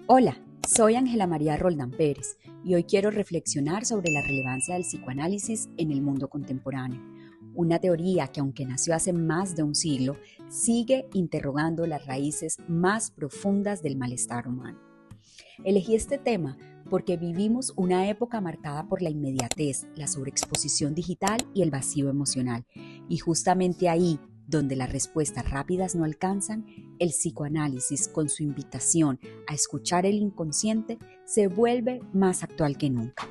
Hola, soy Ángela María Roldán Pérez y hoy quiero reflexionar sobre la relevancia del psicoanálisis en el mundo contemporáneo, una teoría que aunque nació hace más de un siglo, sigue interrogando las raíces más profundas del malestar humano. Elegí este tema porque vivimos una época marcada por la inmediatez, la sobreexposición digital y el vacío emocional, y justamente ahí, donde las respuestas rápidas no alcanzan, el psicoanálisis, con su invitación a escuchar el inconsciente, se vuelve más actual que nunca.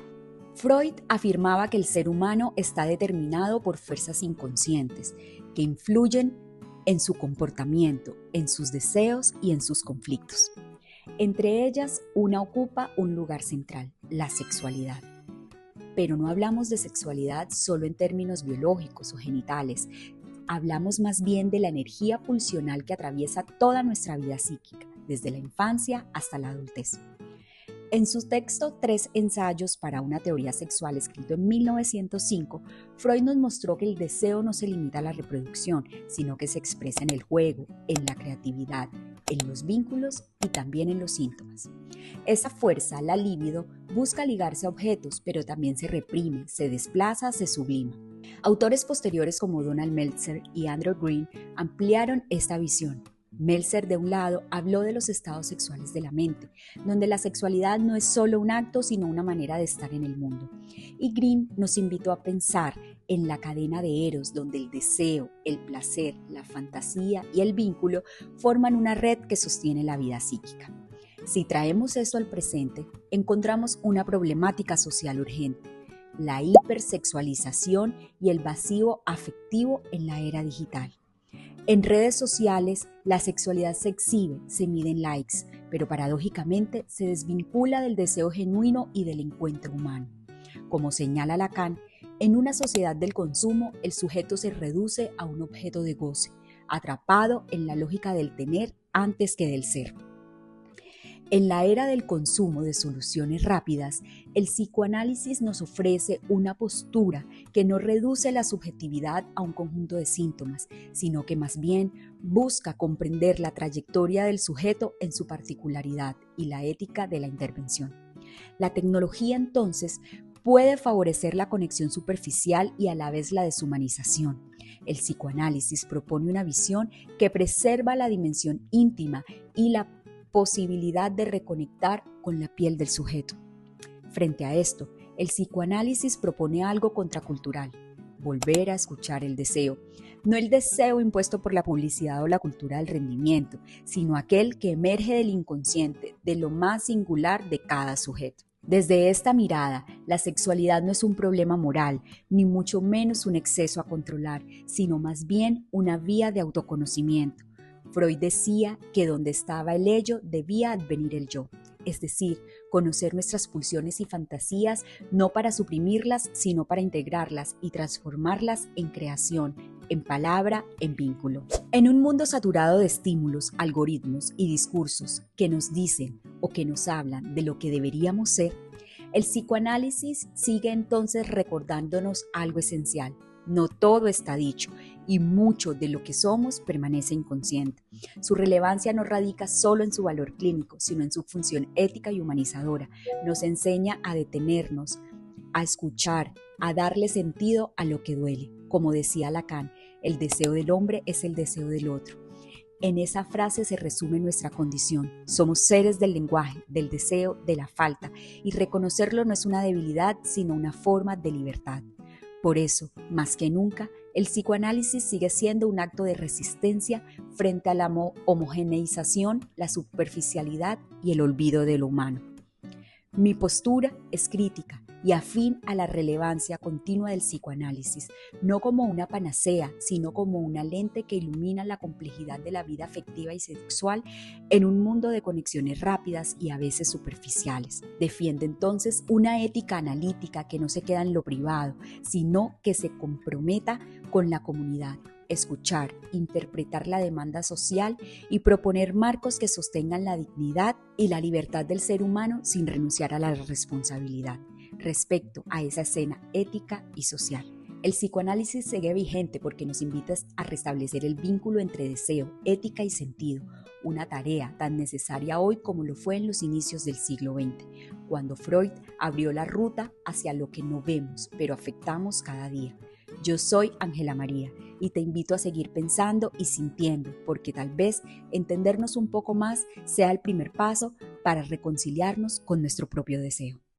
Freud afirmaba que el ser humano está determinado por fuerzas inconscientes que influyen en su comportamiento, en sus deseos y en sus conflictos. Entre ellas, una ocupa un lugar central, la sexualidad. Pero no hablamos de sexualidad solo en términos biológicos o genitales. Hablamos más bien de la energía pulsional que atraviesa toda nuestra vida psíquica, desde la infancia hasta la adultez. En su texto Tres ensayos para una teoría sexual, escrito en 1905, Freud nos mostró que el deseo no se limita a la reproducción, sino que se expresa en el juego, en la creatividad, en los vínculos y también en los síntomas. Esa fuerza, la libido, busca ligarse a objetos, pero también se reprime, se desplaza, se sublima. Autores posteriores como Donald Meltzer y Andrew Green ampliaron esta visión. Meltzer, de un lado, habló de los estados sexuales de la mente, donde la sexualidad no es solo un acto, sino una manera de estar en el mundo. Y Green nos invitó a pensar en la cadena de Eros, donde el deseo, el placer, la fantasía y el vínculo forman una red que sostiene la vida psíquica. Si traemos esto al presente, encontramos una problemática social urgente: la hipersexualización y el vacío afectivo en la era digital. En redes sociales, la sexualidad se exhibe, se mide en likes, pero paradójicamente se desvincula del deseo genuino y del encuentro humano. Como señala Lacan, en una sociedad del consumo, el sujeto se reduce a un objeto de goce, atrapado en la lógica del tener antes que del ser. En la era del consumo de soluciones rápidas, el psicoanálisis nos ofrece una postura que no reduce la subjetividad a un conjunto de síntomas, sino que más bien busca comprender la trayectoria del sujeto en su particularidad y la ética de la intervención. La tecnología, entonces, puede favorecer la conexión superficial y a la vez la deshumanización. El psicoanálisis propone una visión que preserva la dimensión íntima y la posibilidad de reconectar con la piel del sujeto. Frente a esto, el psicoanálisis propone algo contracultural: volver a escuchar el deseo. No el deseo impuesto por la publicidad o la cultura del rendimiento, sino aquel que emerge del inconsciente, de lo más singular de cada sujeto. Desde esta mirada, la sexualidad no es un problema moral, ni mucho menos un exceso a controlar, sino más bien una vía de autoconocimiento. Freud decía que donde estaba el ello debía advenir el yo, es decir, conocer nuestras pulsiones y fantasías no para suprimirlas, sino para integrarlas y transformarlas en creación, en palabra, en vínculo. En un mundo saturado de estímulos, algoritmos y discursos que nos dicen o que nos hablan de lo que deberíamos ser, el psicoanálisis sigue entonces recordándonos algo esencial: no todo está dicho y mucho de lo que somos permanece inconsciente. Su relevancia no radica solo en su valor clínico, sino en su función ética y humanizadora. Nos enseña a detenernos, a escuchar, a darle sentido a lo que duele. Como decía Lacan, el deseo del hombre es el deseo del otro. En esa frase se resume nuestra condición. Somos seres del lenguaje, del deseo, de la falta, y reconocerlo no es una debilidad, sino una forma de libertad. Por eso, más que nunca, el psicoanálisis sigue siendo un acto de resistencia frente a la homogeneización, la superficialidad y el olvido de lo humano. Mi postura es crítica y afín a la relevancia continua del psicoanálisis, no como una panacea, sino como una lente que ilumina la complejidad de la vida afectiva y sexual en un mundo de conexiones rápidas y a veces superficiales. Defiende entonces una ética analítica que no se queda en lo privado, sino que se comprometa con la comunidad. Escuchar, interpretar la demanda social y proponer marcos que sostengan la dignidad y la libertad del ser humano sin renunciar a la responsabilidad respecto a esa escena ética y social. El psicoanálisis sigue vigente porque nos invita a restablecer el vínculo entre deseo, ética y sentido, una tarea tan necesaria hoy como lo fue en los inicios del siglo XX, cuando Freud abrió la ruta hacia lo que no vemos, pero afectamos cada día. Yo soy Ángela María y te invito a seguir pensando y sintiendo, porque tal vez entendernos un poco más sea el primer paso para reconciliarnos con nuestro propio deseo.